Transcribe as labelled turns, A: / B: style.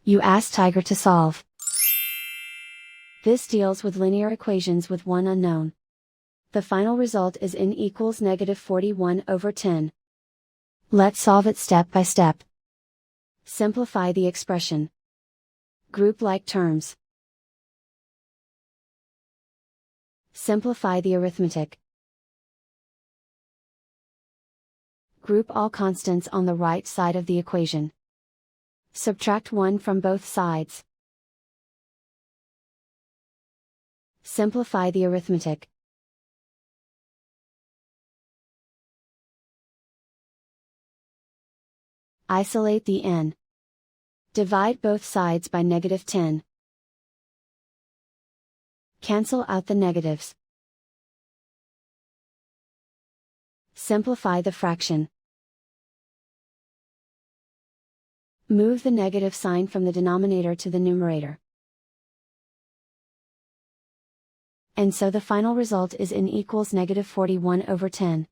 A: You ask Tiger to solve. This deals with linear equations with one unknown. The final result is n equals -41/10. Let's solve it step by step. Simplify the expression. Group like terms. Simplify the arithmetic. Group all constants on the right side of the equation. Subtract 1 from both sides. Simplify the arithmetic. Isolate the n. Divide both sides by -10. Cancel out the negatives. Simplify the fraction. Move the negative sign from the denominator to the numerator. And so the final result is n equals -41/10.